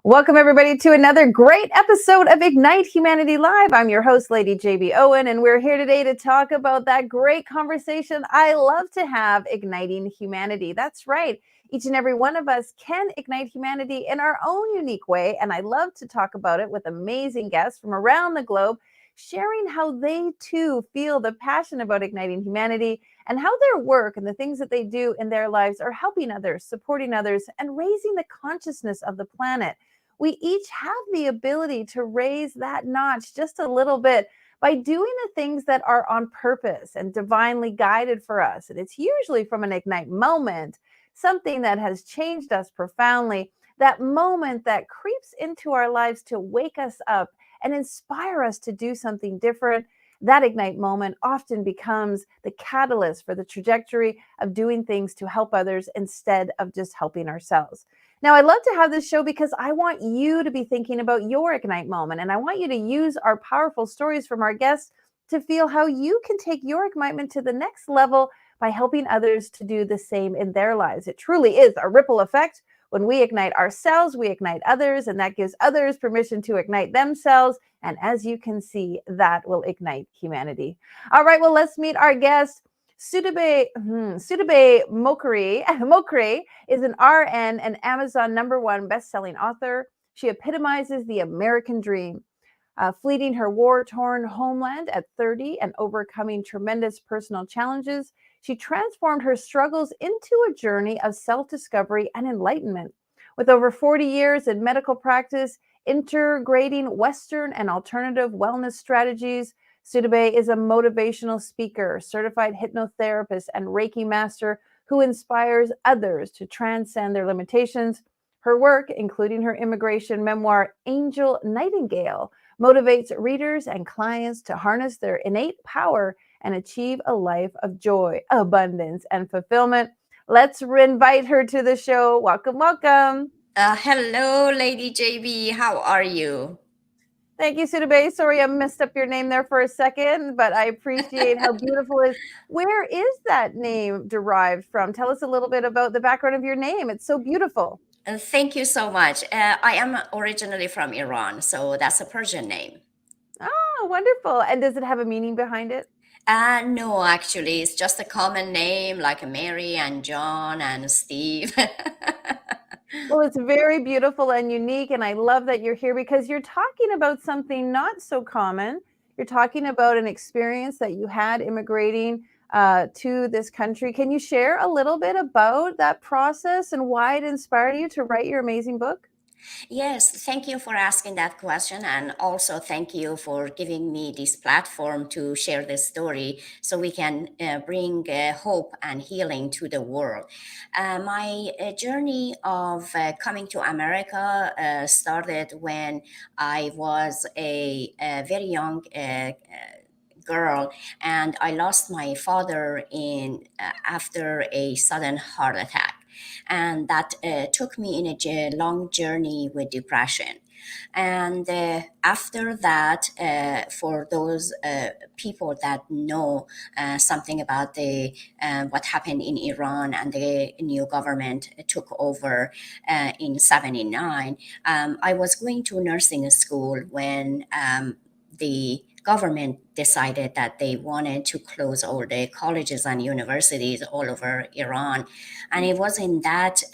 Welcome, everybody, to another great episode of Ignite Humanity Live. I'm your host, Lady JB Owen, and we're here today to talk about that great conversation I love to have, igniting humanity. That's right. Each and every one of us can ignite humanity in our own unique way, and I love to talk about it with amazing guests from around the globe, sharing how they too feel the passion about igniting humanity and how their work and the things that they do in their lives are helping others, supporting others, and raising the consciousness of the planet. We each have the ability to raise that notch just a little bit by doing the things that are on purpose and divinely guided for us. And it's usually from an ignite moment, something that has changed us profoundly, that moment that creeps into our lives to wake us up and inspire us to do something different. That ignite moment often becomes the catalyst for the trajectory of doing things to help others instead of just helping ourselves. Now, I love to have this show because I want you to be thinking about your ignite moment, and I want you to use our powerful stories from our guests to feel how you can take your ignitement to the next level by helping others to do the same in their lives. It truly is a ripple effect. When we ignite ourselves, we ignite others, and that gives others permission to ignite themselves. And as you can see, that will ignite humanity. All right, well, let's meet our guest. Soodabeh Mokry. Mokry is an RN and Amazon #1 best-selling author. She epitomizes the American dream, fleeing her war-torn homeland at 30 and overcoming tremendous personal challenges. She transformed her struggles into a journey of self-discovery and enlightenment. With over 40 years in medical practice, integrating Western and alternative wellness strategies, Soodabeh is a motivational speaker, certified hypnotherapist, and Reiki master who inspires others to transcend their limitations. Her work, including her immigration memoir, Angel Nightingale, motivates readers and clients to harness their innate power and achieve a life of joy, abundance, and fulfillment. Let's invite her to the show. Welcome, welcome. Hello, Lady JB. How are you? Thank you, Soodabeh. Sorry, I messed up your name there for a second, but I appreciate how beautiful it is. Where is that name derived from? Tell us a little bit about the background of your name. It's so beautiful. Thank you so much. I am originally from Iran, so that's a Persian name. Oh, wonderful. And does it have a meaning behind it? No, actually, it's just a common name like Mary and John and Steve. Well, it's very beautiful and unique, and I love that you're here because you're talking about something not so common. You're talking about an experience that you had immigrating to this country. Can you share a little bit about that process and why it inspired you to write your amazing book? Yes, thank you for asking that question. And also, thank you for giving me this platform to share this story so we can bring hope and healing to the world. My journey of coming to America started when I was a very young girl, and I lost my father in after a sudden heart attack, and that took me in a long journey with depression. And after that, for those people that know something about the what happened in Iran and the new government took over in '79, I was going to nursing school when the government decided that they wanted to close all the colleges and universities all over Iran. And it was in that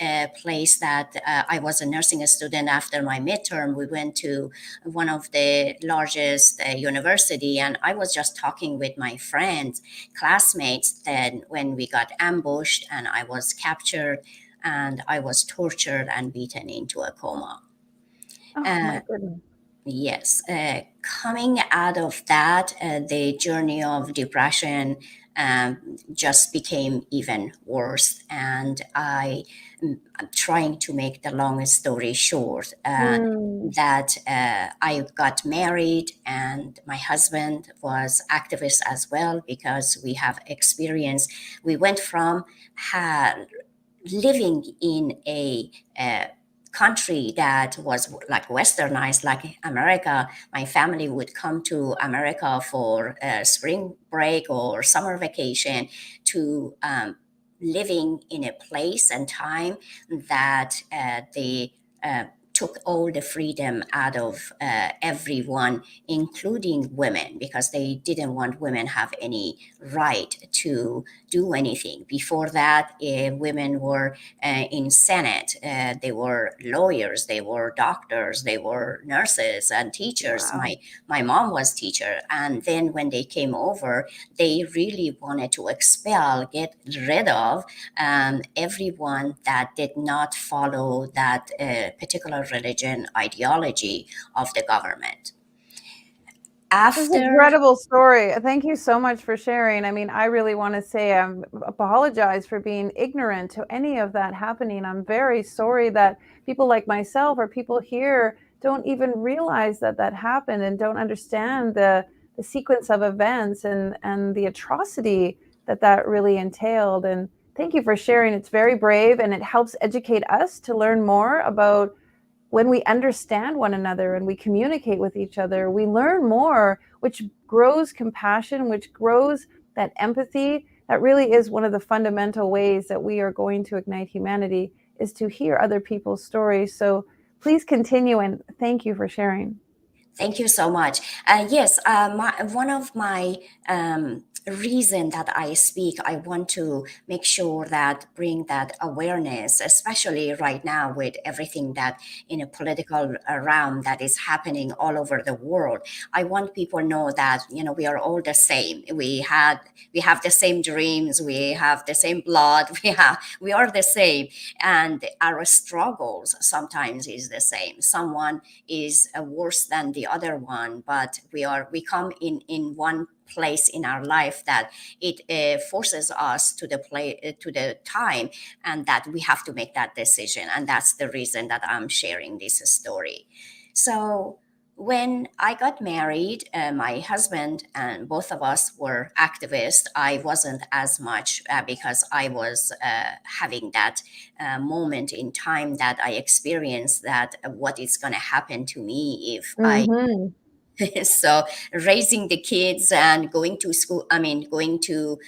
place that I was a nursing student. After my midterm, we went to one of the largest university, and I was just talking with my friends, classmates, then when we got ambushed and I was captured and I was tortured and beaten into a coma. Oh, Uh, my goodness. Yes, coming out of that, the journey of depression just became even worse. And I'm trying to make the long story short, Mm. that I got married, and my husband was activist as well because we have experience. We went from living in a country that was like westernized like America. My family would come to America for spring break or summer vacation, to living in a place and time that the took all the freedom out of everyone, including women, because they didn't want women have any right to do anything. Before that, women were in Senate, they were lawyers, they were doctors, they were nurses and teachers. Wow. My mom was teacher, and then when they came over, they really wanted to expel, get rid of everyone that did not follow that particular religion ideology of the government. This is an After incredible story. Thank you so much for sharing. I mean, I really want to say apologize for being ignorant to any of that happening. I'm very sorry that people like myself or people here don't even realize that that happened and don't understand the sequence of events and the atrocity that that really entailed. And thank you for sharing. It's very brave and it helps educate us to learn more about when we understand one another and we communicate with each other, we learn more, which grows compassion, which grows that empathy. That really is one of the fundamental ways that we are going to ignite humanity, is to hear other people's stories. So please continue and thank you for sharing. Thank you so much. Yes, one of my reason that I speak, I want to make sure that bring that awareness, especially right now with everything that in a political realm that is happening all over the world. I want people to know that we are all the same. We have the same dreams. We have the same blood. We are the same, and our struggles sometimes is the same. Someone is worse than the other one, but we come in one place in our life that it forces us to the play to the time, and that we have to make that decision. And that's the reason that I'm sharing this story. So when I got married, my husband and both of us were activists. I wasn't as much because I was having that moment in time that I experienced that what is going to happen to me if I Mm-hmm. so raising the kids and going to school, I mean going to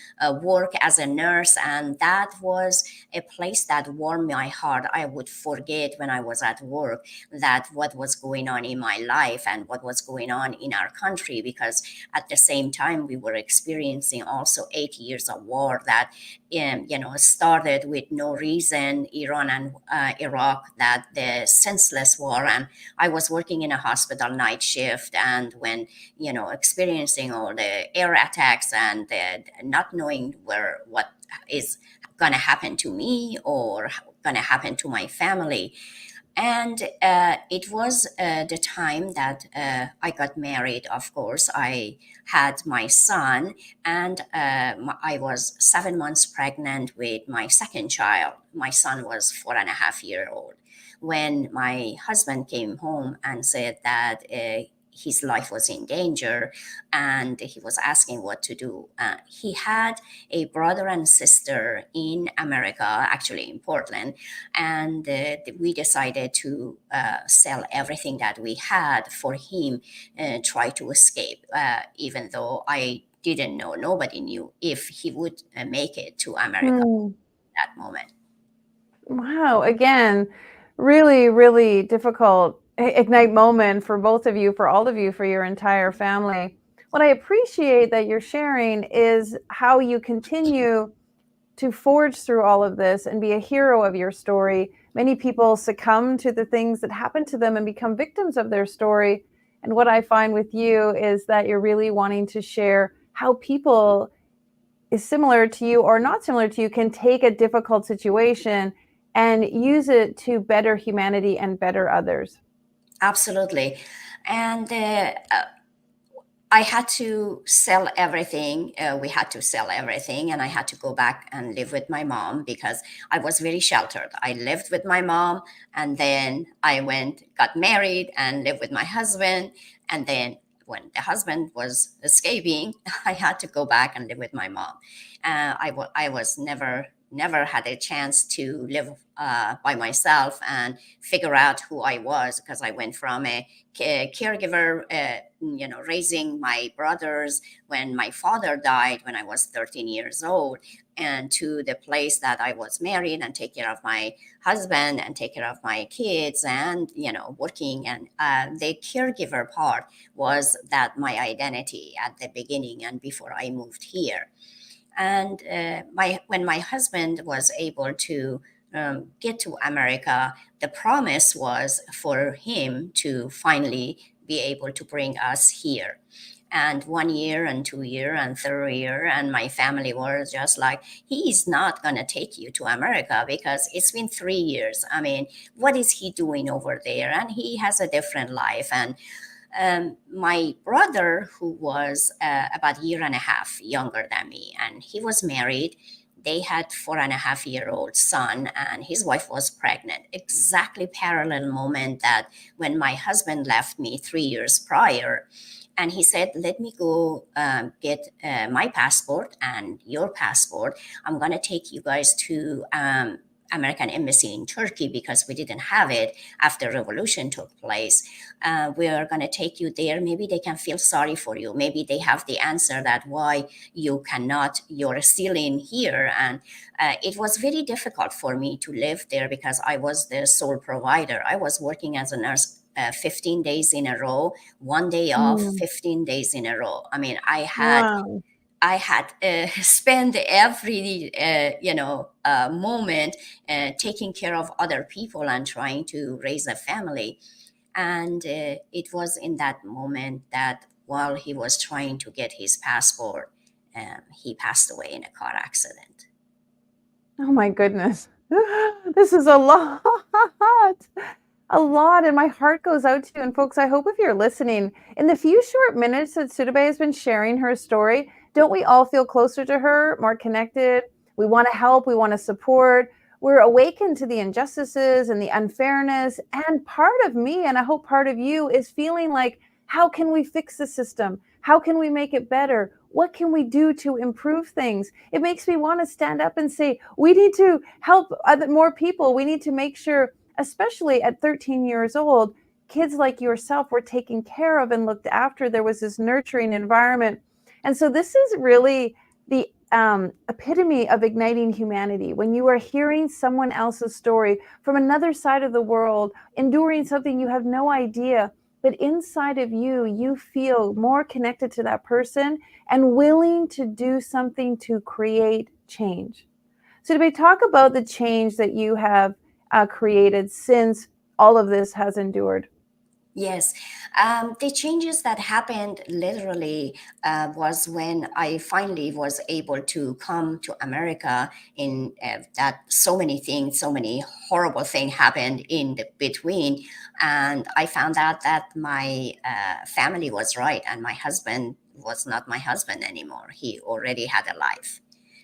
work as a nurse, and that was a place that warmed my heart. I would forget when I was at work that what was going on in my life and what was going on in our country, because at the same time we were experiencing also 8 years of war that started with no reason, Iran and Iraq, that the senseless war. And I was working in a hospital night shift, and when experiencing all the air attacks and not knowing what is going to happen to me or going to happen to my family. And it was the time that I got married. Of course, I had my son, and I was 7 months pregnant with my second child. My son was 4.5 years old when my husband came home and said that his life was in danger, and he was asking what to do. He had a brother and sister in America, actually in Portland, and we decided to sell everything that we had for him, try to escape, even though I didn't know, nobody knew if he would make it to America Hmm. at that moment. Wow. Again, really, really difficult ignite moment for both of you, for all of you, for your entire family. What I appreciate that you're sharing is how you continue to forge through all of this and be a hero of your story. Many people succumb to the things that happen to them and become victims of their story. And what I find with you is that you're really wanting to share how people is similar to you or not similar to you can take a difficult situation and use it to better humanity and better others. Absolutely. And I had to sell everything. We had to sell everything, and I had to go back and live with my mom because I was very sheltered. I lived with my mom, and then I got married, and lived with my husband. And then when the husband was escaping, I had to go back and live with my mom. I was never had a chance to live by myself and figure out who I was, because I went from a caregiver, raising my brothers when my father died when I was 13 years old. and to the place that I was married and take care of my husband and take care of my kids and working. And the caregiver part was that my identity at the beginning and before I moved here. And when my husband was able to get to America, the promise was for him to finally be able to bring us here. And 1 year and 2 year and 3 year, and my family was just like, he's not going to take you to America because it's been 3 years. I mean, what is he doing over there? And he has a different life. And my brother, who was about a year and a half younger than me, and he was married. They had 4.5-year-old son, and his wife was pregnant. Exactly parallel moment that when my husband left me 3 years prior, and he said, "Let me go get my passport and your passport. I'm gonna take you guys to." American embassy in Turkey because we didn't have it after revolution took place. We are going to take you there. Maybe they can feel sorry for you. Maybe they have the answer that why you're still in here. And it was very difficult for me to live there because I was the sole provider. I was working as a nurse 15 days in a row, 1 day off, Mm. 15 days in a row. I mean, Wow. I had spent every moment taking care of other people and trying to raise a family. And it was in that moment that while he was trying to get his passport, he passed away in a car accident. Oh my goodness. This is a lot. A lot, and my heart goes out to you. And folks, I hope if you're listening, in the few short minutes that Soodabeh has been sharing her story, don't we all feel closer to her, more connected? We want to help, we want to support. We're awakened to the injustices and the unfairness. And part of me, and I hope part of you, is feeling like, how can we fix the system? How can we make it better? What can we do to improve things? It makes me want to stand up and say, we need to help more people. We need to make sure, especially at 13 years old, kids like yourself were taken care of and looked after. There was this nurturing environment. And so this is really the epitome of igniting humanity. When you are hearing someone else's story from another side of the world, enduring something you have no idea, but inside of you, you feel more connected to that person and willing to do something to create change. So, to talk about the change that you have created since all of this has endured. Yes, the changes that happened literally was when I finally was able to come to America. In that, so many things, so many horrible things happened in the between, and I found out that my family was right, and my husband was not my husband anymore. He already had a life,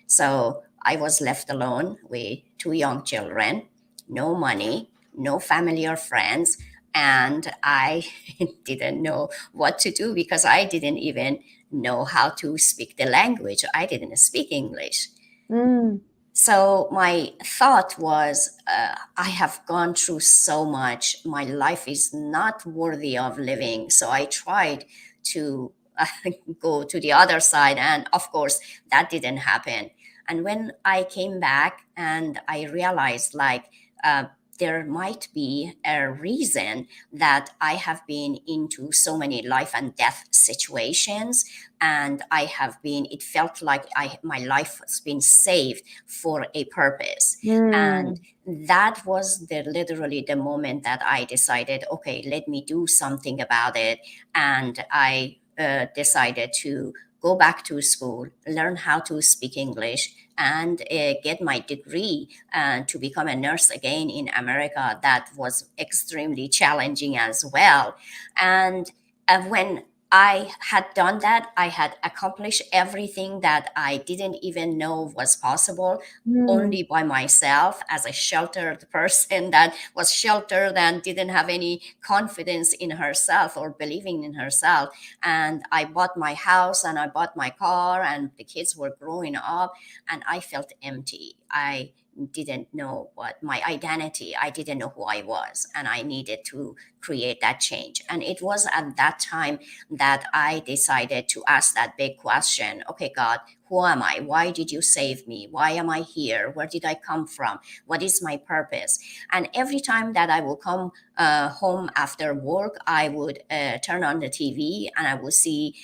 so I was left alone with two young children, no money, no family or friends, and I didn't know what to do because I didn't even know how to speak the language. I didn't speak English. Mm. So my thought was, I have gone through so much. My life is not worthy of living. So I tried to go to the other side. And of course, that didn't happen. And when I came back and I realized, like, there might be a reason that I have been into so many life and death situations, and it felt like my life has been saved for a purpose. And Mm. that was literally the moment that I decided, okay, let me do something about it. And I decided to go back to school, learn how to speak English, and get my degree to become a nurse again in America. That was extremely challenging as well. And when I had done that, I had accomplished everything that I didn't even know was possible, Mm. only by myself as a sheltered person that was sheltered and didn't have any confidence in herself or believing in herself. And I bought my house and I bought my car, and the kids were growing up, and I felt empty. I didn't know what my identity, I didn't know who I was, and I needed to create that change. And it was at that time that I decided to ask that big question, okay, God, who am I? Why did you save me? Why am I here? Where did I come from? What is my purpose? And every time that I will come home after work, I would turn on the TV and I would see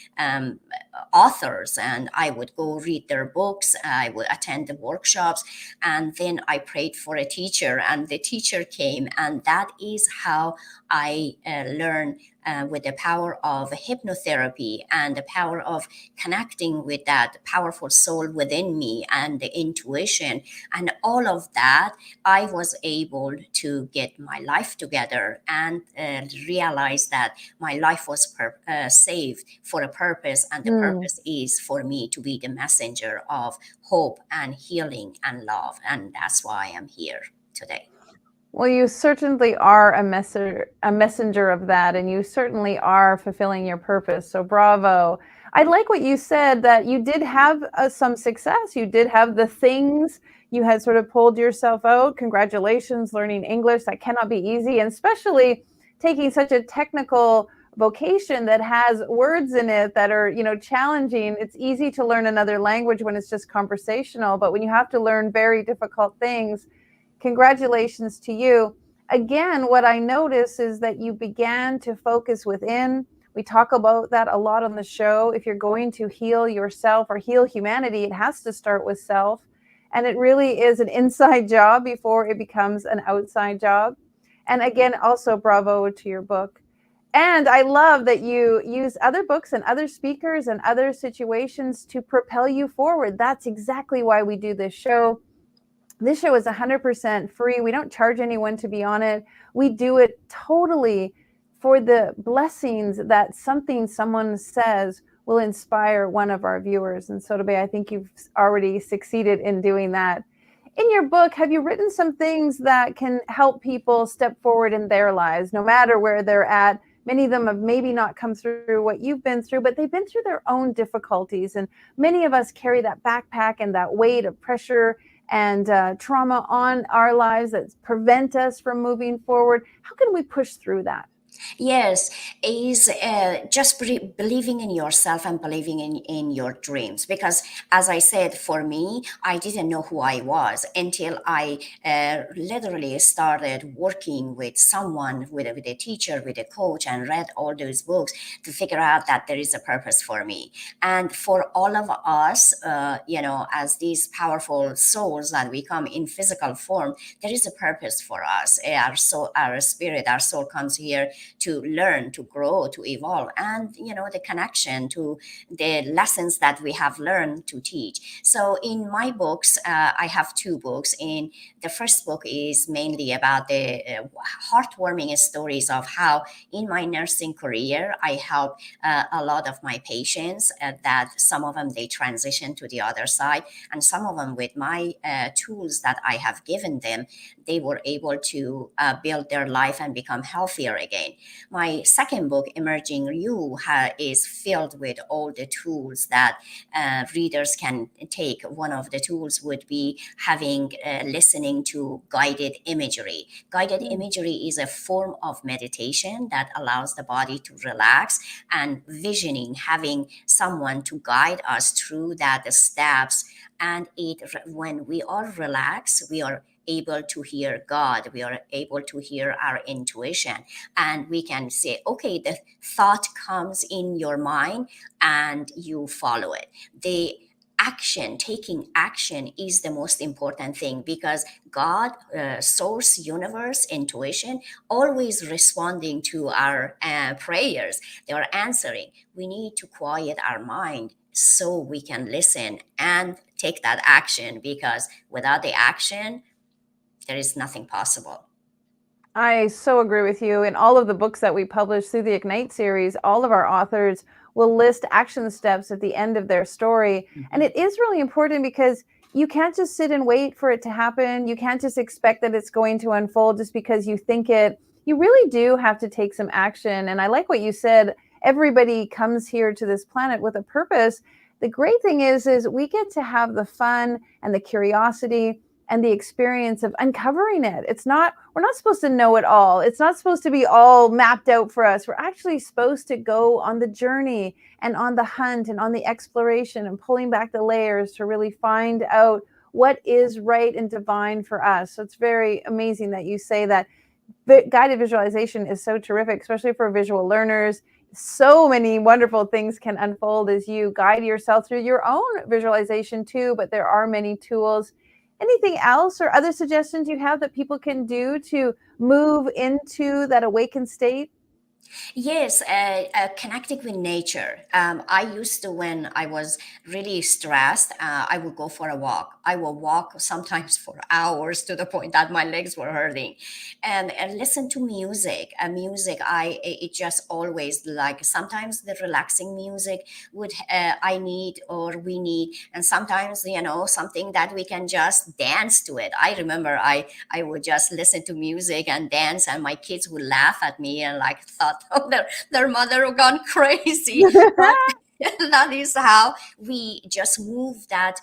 authors, and I would go read their books. I would attend the workshops, and then I prayed for a teacher, and the teacher came, and that is how I learned with the power of hypnotherapy and the power of connecting with that powerful soul within me and the intuition and all of that. I was able to get my life together and realize that my life was saved for a purpose, and the purpose is for me to be the messenger of hope and healing and love. And that's why I'm here today. Well, you certainly are a messenger of that, and you certainly are fulfilling your purpose. So bravo. I like what you said, that you did have some success. You did have the things. You had sort of pulled yourself out. Congratulations, learning English. That cannot be easy, and especially taking such a technical vocation that has words in it that are, challenging. It's easy to learn another language when it's just conversational, but when you have to learn very difficult things, congratulations to you. Again, what I notice is that you began to focus within. We talk about that a lot on the show. If you're going to heal yourself or heal humanity, it has to start with self. And it really is an inside job before it becomes an outside job. And again, also bravo to your book. And I love that you use other books and other speakers and other situations to propel you forward. That's exactly why we do this show. This show is 100% free. We don't charge anyone to be on it. We do it totally for the blessings that someone says will inspire one of our viewers. And Soodabeh, I think you've already succeeded in doing that. In your book, have you written some things that can help people step forward in their lives, no matter where they're at? Many of them have maybe not come through what you've been through, but they've been through their own difficulties. And many of us carry that backpack and that weight of pressure and trauma on our lives that prevent us from moving forward. How can we push through that? Yes, is just believing in yourself and believing in your dreams. Because, as I said, for me, I didn't know who I was until I literally started working with someone, with a teacher, with a coach, and read all those books to figure out that there is a purpose for me. And for all of us, as these powerful souls that we come in physical form, there is a purpose for us. Our spirit, our soul comes here to learn, to grow, to evolve, and the connection to the lessons that we have learned to teach. So in my books, I have two books. In the first book is mainly about the heartwarming stories of how in my nursing career I help a lot of my patients, that some of them they transition to the other side, and some of them with my tools that I have given them, they were able to build their life and become healthier again. My second book, Emerging You, is filled with all the tools that readers can take. One of the tools would be listening to guided imagery. Guided imagery is a form of meditation that allows the body to relax, and visioning, having someone to guide us through that steps. And when we are relaxed, we are able to hear God, we are able to hear our intuition, and we can say, okay, the thought comes in your mind and you follow it. The taking action is the most important thing, because God, source, universe, intuition, always responding to our prayers. They are answering. We need to quiet our mind so we can listen and take that action, because without the action, there is nothing possible. I so agree with you. In all of the books that we publish through the Ignite series, all of our authors will list action steps at the end of their story. And it is really important, because you can't just sit and wait for it to happen. You can't just expect that it's going to unfold just because you think it. You really do have to take some action. And I like what you said. Everybody comes here to this planet with a purpose. The great thing is we get to have the fun and the curiosity and the experience of uncovering it. We're not supposed to know it all. It's not supposed to be all mapped out for us. We're actually supposed to go on the journey and on the hunt and on the exploration and pulling back the layers to really find out what is right and divine for us. So it's very amazing that you say that guided visualization is so terrific, especially for visual learners. So many wonderful things can unfold as you guide yourself through your own visualization too, but there are many tools. Anything else or other suggestions you have that people can do to move into that awakened state? Yes, connecting with nature. I used to, when I was really stressed, I would go for a walk. I will walk sometimes for hours to the point that my legs were hurting, and listen to music. Music, it just always, like, sometimes the relaxing music would I need, or we need, and sometimes, something that we can just dance to it. I remember I would just listen to music and dance, and my kids would laugh at me and like thought, oh, their mother had gone crazy. But that is how we just move that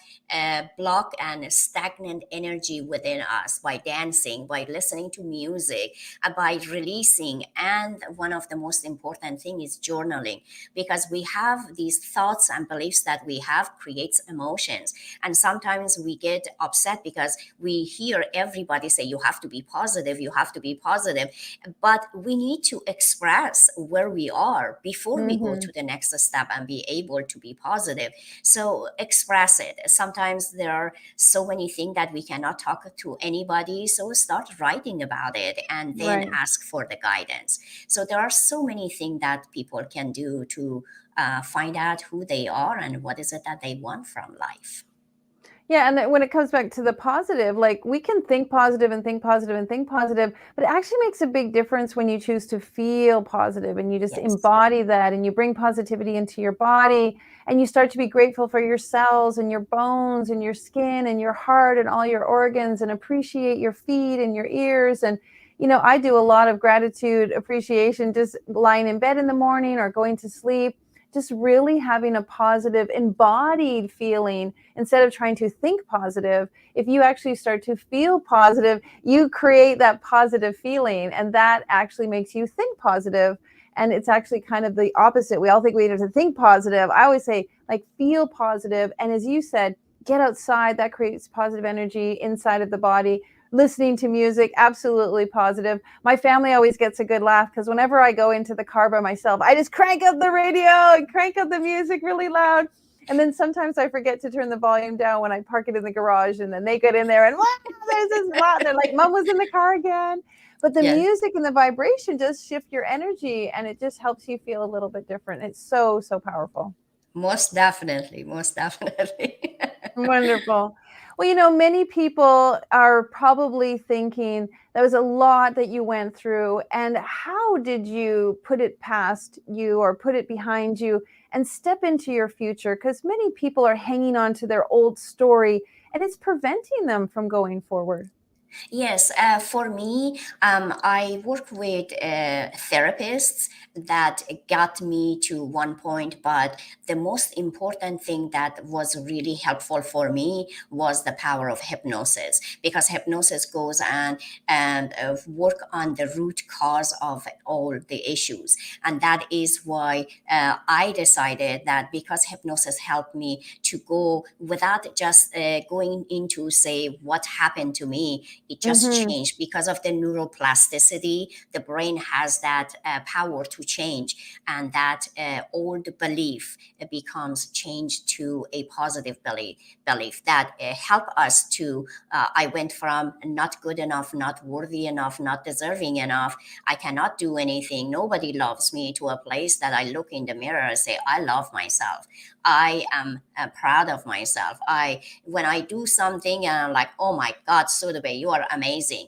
block and stagnant energy within us, by dancing, by listening to music, by releasing. And one of the most important thing is journaling, because we have these thoughts and beliefs that we have creates emotions. And sometimes we get upset because we hear everybody say, you have to be positive, you have to be positive. But we need to express where we are before we go Mm-hmm. to the next step and be able to be positive. So express it. Sometimes there are so many things that we cannot talk to anybody, so start writing about it and then Right. ask for the guidance. So there are so many things that people can do to find out who they are and what is it that they want from life. Yeah, and then when it comes back to the positive, like we can think positive and think positive and think positive, but it actually makes a big difference when you choose to feel positive and you just Yes. embody that and you bring positivity into your body and you start to be grateful for your cells and your bones and your skin and your heart and all your organs and appreciate your feet and your ears. And, I do a lot of gratitude appreciation just lying in bed in the morning or going to sleep, just really having a positive embodied feeling instead of trying to think positive. If you actually start to feel positive, you create that positive feeling, and that actually makes you think positive. And it's actually kind of the opposite. We all think we have to think positive. I always say, like, feel positive. And as you said, get outside. That creates positive energy inside of the body. Listening to music, absolutely positive. My family always gets a good laugh because whenever I go into the car by myself, I just crank up the radio and crank up the music really loud. And then sometimes I forget to turn the volume down when I park it in the garage, and then they get in there and wow, there's this wow. They're like, Mom was in the car again. But the Yes. music and the vibration just shift your energy and it just helps you feel a little bit different. It's so, so powerful. Most definitely. Most definitely. Wonderful. Well, many people are probably thinking that was a lot that you went through. And how did you put it past you or put it behind you and step into your future? Because many people are hanging on to their old story and it's preventing them from going forward. Yes, for me, I work with therapists that got me to one point, but the most important thing that was really helpful for me was the power of hypnosis, because hypnosis goes and work on the root cause of all the issues. And that is why I decided that, because hypnosis helped me to go without just going into, say, what happened to me. It just Mm-hmm. changed because of the neuroplasticity. The brain has that power to change, and that old belief becomes changed to a positive belief that help us to. I went from not good enough, not worthy enough, not deserving enough. I cannot do anything. Nobody loves me, to a place that I look in the mirror and say, I love myself. I am proud of myself. When I do something and I'm like, oh my God, Soodabeh, you are amazing.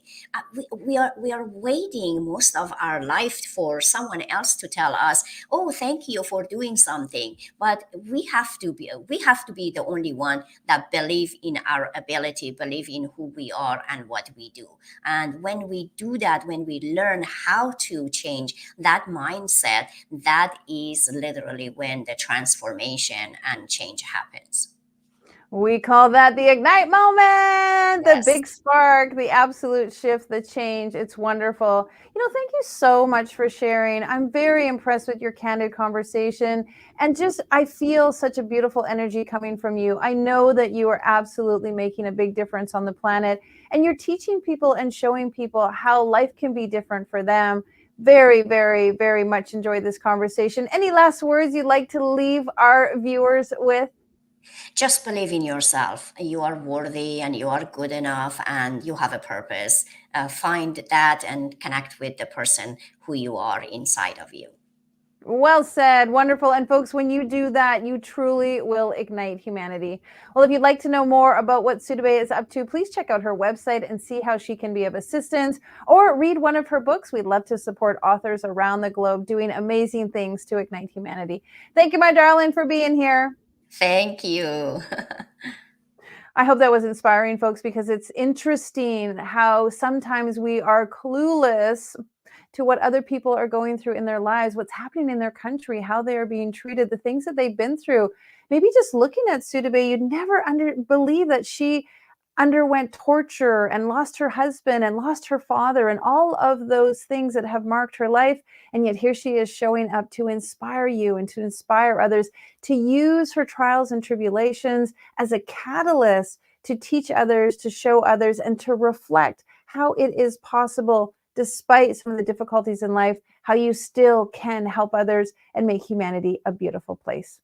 We are waiting most of our life for someone else to tell us, oh, thank you for doing something. But we have to be the only one that believe in our ability, believe in who we are and what we do. And when we do that, when we learn how to change that mindset, that is literally when the transformation and change happens. We call that the ignite moment, the the big spark, the absolute shift, the change. It's wonderful. Thank you so much for sharing. I'm very impressed with your candid conversation. And just, I feel such a beautiful energy coming from you. I know that you are absolutely making a big difference on the planet. And you're teaching people and showing people how life can be different for them. Very, very, very much enjoyed this conversation. Any last words you'd like to leave our viewers with? Just believe in yourself. You are worthy and you are good enough and you have a purpose. Find that and connect with the person who you are inside of you. Well said. Wonderful. And folks, when you do that, you truly will ignite humanity. Well, if you'd like to know more about what Soodabeh is up to, please check out her website and see how she can be of assistance, or read one of her books. We'd love to support authors around the globe doing amazing things to ignite humanity. Thank you, my darling, for being here. Thank you. I hope that was inspiring, folks, because it's interesting how sometimes we are clueless to what other people are going through in their lives, what's happening in their country, how they are being treated, the things that they've been through. Maybe just looking at Soodabeh, you'd never believe that she underwent torture and lost her husband and lost her father and all of those things that have marked her life. And yet here she is showing up to inspire you and to inspire others, to use her trials and tribulations as a catalyst to teach others, to show others, and to reflect how it is possible, despite some of the difficulties in life, how you still can help others and make humanity a beautiful place.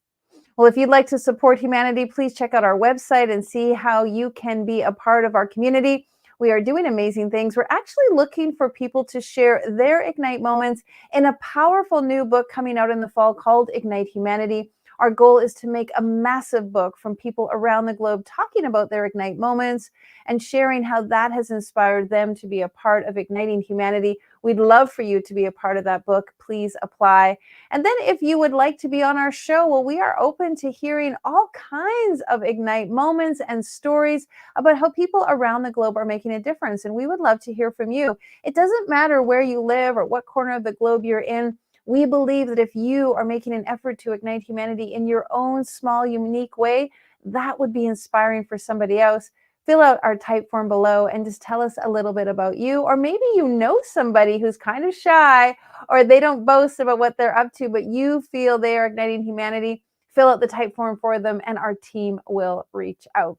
Well, if you'd like to support humanity, please check out our website and see how you can be a part of our community. We are doing amazing things. We're actually looking for people to share their Ignite moments in a powerful new book coming out in the fall called Ignite Humanity. Our goal is to make a massive book from people around the globe talking about their Ignite moments and sharing how that has inspired them to be a part of igniting humanity. We'd love for you to be a part of that book. Please apply. And then if you would like to be on our show, well, we are open to hearing all kinds of Ignite moments and stories about how people around the globe are making a difference. And we would love to hear from you. It doesn't matter where you live or what corner of the globe you're in. We believe that if you are making an effort to ignite humanity in your own small, unique way, that would be inspiring for somebody else. Fill out our type form below and just tell us a little bit about you. Or maybe you know somebody who's kind of shy, or they don't boast about what they're up to, but you feel they are igniting humanity. Fill out the type form for them and our team will reach out.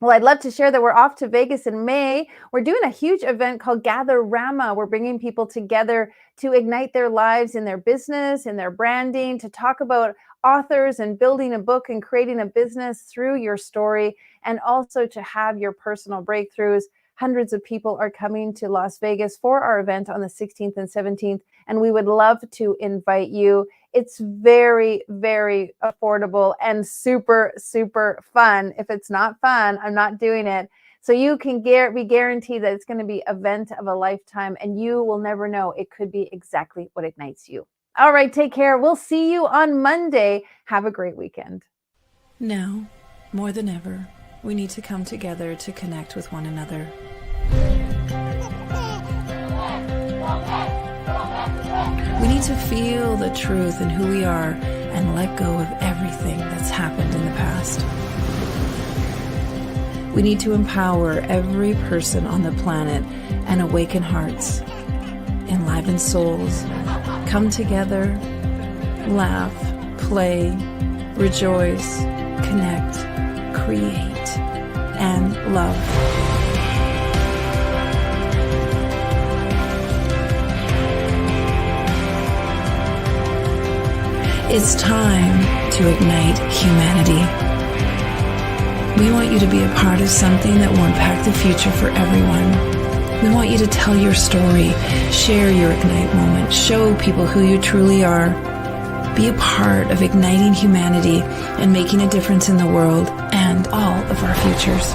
Well, I'd love to share that we're off to Vegas in May. We're doing a huge event called Gather Rama. We're bringing people together to ignite their lives in their business, in their branding, to talk about authors and building a book and creating a business through your story, and also to have your personal breakthroughs. Hundreds of people are coming to Las Vegas for our event on the 16th and 17th, and we would love to invite you. It's very, very affordable and super, super fun. If it's not fun, I'm not doing it. So you can be guaranteed that it's going to be an event of a lifetime, and you will never know. It could be exactly what ignites you. All right, take care. We'll see you on Monday. Have a great weekend. Now, more than ever, we need to come together to connect with one another. We need to feel the truth in who we are and let go of everything that's happened in the past. We need to empower every person on the planet and awaken hearts, enliven souls, come together, laugh, play, rejoice, connect, create, and love. It's time to ignite humanity. We want you to be a part of something that will impact the future for everyone. We want you to tell your story, share your Ignite moment, show people who you truly are. Be a part of igniting humanity and making a difference in the world and all of our futures.